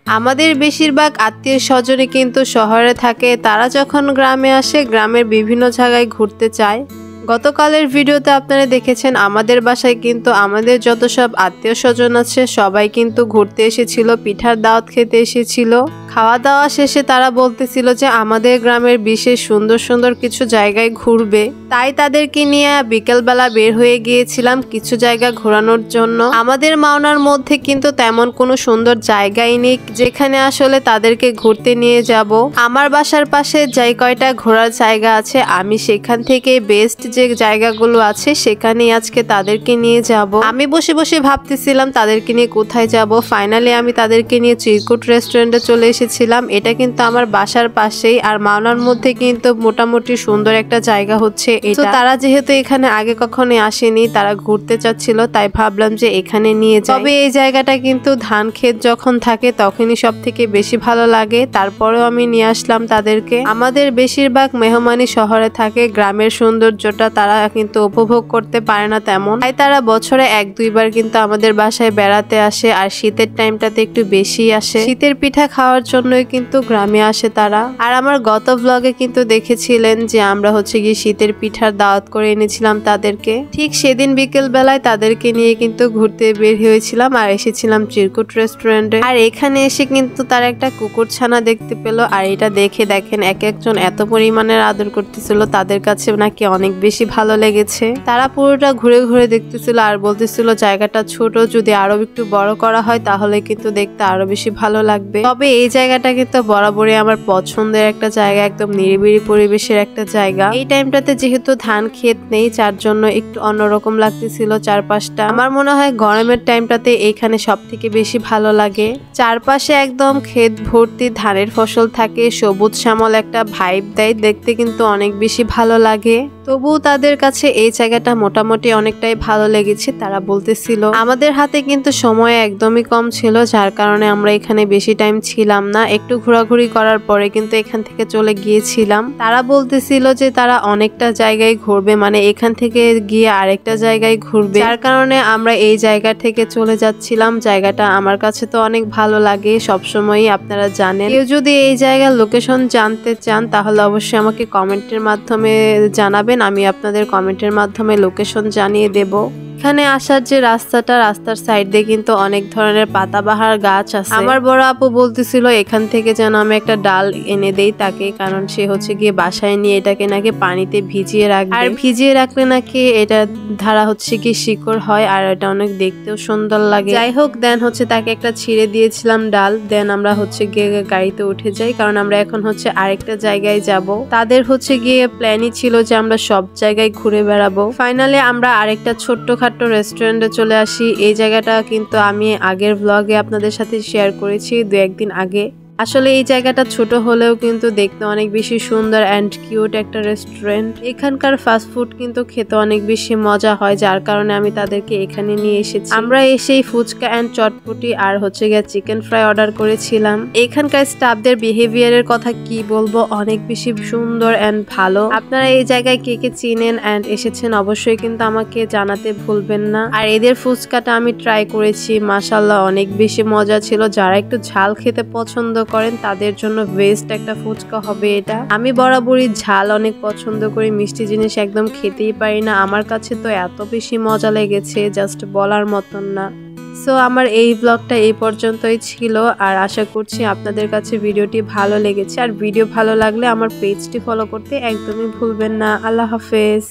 আমাদের বেশিরভাগ আত্মীয় স্বজনই কিন্তু শহরে থাকে, তারা যখন গ্রামে আসে গ্রামের বিভিন্ন জায়গায় ঘুরতে চায়। গতকালের ভিডিওতে আপনারা দেখেছেন আমাদের বাসায় কিন্তু আমাদের যত সব আত্মীয় স্বজন আছে সবাই কিন্তু ঘুরতে এসেছিল, পিঠার দাওয়াত খেতে এসেছিল। খাওয়া দাওয়া শেষে তারা বলতেছিল যে আমাদের গ্রামের বিশেষ সুন্দর সুন্দর কিছু জায়গায় ঘুরবে, তাই তাদেরকে নিয়ে বিকেলবেলা বের হয়ে গিয়েছিলাম কিছু জায়গা ঘোরানোর জন্য। আমাদের মাওনার মধ্যে কিন্তু তেমন কোনো সুন্দর জায়গাই নেই যেখানে আসলে তাদেরকে ঘুরতে নিয়ে যাব। আমার বাসার পাশে যাই কয়টা ঘোরার জায়গা আছে আমি সেখান থেকে বেস্ট যে জায়গাগুলো আছে সেখানেই আজকে তাদেরকে নিয়ে যাব। আমি বসে বসে ভাবতেছিলাম তাদেরকে নিয়ে কোথায় যাব। ফাইনালি আমি তাদেরকে নিয়ে চিরকুট রেস্টুরেন্টে চলে এসেছিলাম। এটা কিন্তু আমার বাসার পাশেই, আর মাওনার মধ্যে কিন্তু মোটামুটি সুন্দর একটা জায়গা হচ্ছে এটা। তারা যেহেতু এখানে আগে কখনো আসেনি, তারা ঘুরতে চাচ্ছিল, তাই ভাবলাম যে এখানে নিয়ে যাই। তবে এই জায়গাটা কিন্তু ধান ক্ষেত যখন থাকে তখনই সব থেকে বেশি ভালো লাগে। তারপরেও আমি নিয়ে আসলাম তাদেরকে। আমাদের বেশিরভাগ মেহমানি শহরে থাকে, গ্রামের সৌন্দর্যটা তারা কিন্তু উপভোগ করতে পারে না তেমন, তাই তারা বছরে 1-2 বার কিন্তু আমাদের বাসায় বেড়াতে আসে। আর শীতের টাইমটাতে একটু বেশি আসে, শীতের পিঠা খাওয়ার জন্যই কিন্তু গ্রামে আসে তারা। আর আমার গত ব্লগে কিন্তু দেখেছিলেন যে আমরা হচ্ছে গিয়ে শীতের পিঠার দাওয়াত করে এনেছিলাম তাদেরকে। ঠিক সেদিন বিকেল বেলায় তাদেরকে নিয়ে কিন্তু ঘুরতে বের হয়েছিলাম আর এসেছিলাম চিরকুট রেস্টুরেন্টে। আর এখানে এসে কিন্তু তারা একটা কুকুর ছানা দেখতে পেলো, আর এটা দেখে দেখেন এক একজন এত পরিমাণের আদর করতেছিল, তাদের কাছে নাকি অনেক বেশি ভালো লেগেছে। তারা পুরোটা ঘুরে ঘুরে দেখতেছিল আর বলতেছিল জায়গাটা ছোট, যদি আরো একটু বড় করা হয় তাহলে কিন্তু দেখতে আরো বেশি ভালো লাগবে। তবে এই জায়গাটা কিন্তু বরাবরই আমার পছন্দের একটা জায়গা, একদম নিরিবিলি পরিবেশের একটা জায়গা। এই টাইমটাতে যেহেতু ধান ক্ষেত নেই যার জন্য একটু অন্যরকম লাগতেছিল চারপাশটা। আমার মনে হয় গরমের টাইমটাতে এইখানে সব থেকে বেশি ভালো লাগে। চারপাশে একদম ক্ষেত ভর্তি ধানের ফসল থাকে, সবুজ শ্যামল একটা ভাইব দেয়, দেখতে কিন্তু অনেক বেশি ভালো লাগে। তবুও তাদের কাছে এই জায়গাটা মোটামুটি অনেকটাই ভালো লেগেছে। তারা বলতেছিল আমাদের হাতে কিন্তু সময় একদমই কম ছিল, যার কারণে আমরা এখানে বেশি টাইম ছিলাম না। একটু ঘোরাঘুরি করার পরে কিন্তু এখান থেকে চলে গিয়েছিলাম। তারা বলতেছিল যে তারা অনেকটা জায়গায় ঘুরবে, মানে এখান থেকে গিয়ে আরেকটা জায়গায় ঘুরবে, যার কারণে আমরা এই জায়গা থেকে চলে যাচ্ছিলাম। জায়গাটা আমার কাছে তো অনেক ভালো লাগে সবসময়ই, আপনারা জানেন। কেউ যদি এই জায়গার লোকেশন জানতে চান তাহলে অবশ্যই আমাকে কমেন্টের মাধ্যমে জানাবেন, আমি আপনাদের কমেন্টের মাধ্যমে লোকেশন জানিয়ে দেব। এখানে আসার যে রাস্তার সাইড দিয়ে কিন্তু অনেক ধরনের পাতাবাহার গাছ আছে। আমার বড় আপু বলতেছিল এখান থেকে যেন আমি একটা ডাল এনে দেই তাকে, কারণ সে হচ্ছে গিয়ে বাসায় নিয়ে এটাকে নাকি পানিতে ভিজিয়ে রাখবে, আর ভিজিয়ে রাখলে নাকি এটা ধারা হচ্ছে কি শিকড় হয়, আর এটা অনেক দেখতেও সুন্দর লাগে। যাই হোক, দেন হচ্ছে তাকে একটা ছিঁড়ে দিয়েছিলাম ডাল। দেন আমরা হচ্ছে গিয়ে গাড়িতে উঠে যাই, কারণ আমরা এখন হচ্ছে আরেকটা জায়গায় যাব। তাদের হচ্ছে গিয়ে প্ল্যানই ছিল যে আমরা সব জায়গায় ঘুরে বেড়াবো। ফাইনালি আমরা আরেকটা ছোট্টখাট্টো রেস্টুরেন্টে চলে আসি। এই জায়গাটা কিন্তু আমি আগের ব্লগে আপনাদের সাথে শেয়ার করেছি 2-1 দিন আগে। আসলে এই জায়গাটা ছোট হলেও কিন্তু দেখতে অনেক বেশি সুন্দর অ্যান্ড কিউট একটা রেস্টুরেন্ট। এখানকার ফাস্ট ফুড কিন্তু খেতে অনেক বেশি মজা হয়, যার কারণে আমি তাদেরকে এখানে নিয়ে এসেছি। আমরা এসেই ফুচকা অ্যান্ড চটপটি আর হচ্ছে গিয়ে চিকেন ফ্রাই অর্ডার করেছিলাম। এখানকার স্টাফদের বিহেভিয়ারের কথা কি বলবো, অনেক বেশি সুন্দর অ্যান্ড ভালো। আপনারা এই জায়গায় কে কে চিনেন অ্যান্ড এসেছেন অবশ্যই কিন্তু আমাকে জানাতে ভুলবেন না। আর এদের ফুচকাটা আমি ট্রাই করেছি, মাশাআল্লাহ অনেক বেশি মজা ছিল। যারা একটু ঝাল খেতে পছন্দ করেন তাদের জন্য বেস্ট একটা ফুচকা হবে এটা। আমি বরাবরই ঝাল অনেক পছন্দ করি, মিষ্টি জিনিস একদম খেতেই পারি না। আমার কাছে তো এত বেশি মজা লেগেছে জাস্ট বলার মতন না। সো আমার এই ব্লগটা এই পর্যন্তই ছিল, আর আশা করছি আপনাদের কাছে ভিডিওটি ভালো লেগেছে। আর ভিডিও ভালো লাগলে আমার পেজটি ফলো করতে একদমই ভুলবেন না। আল্লাহ হাফেজ।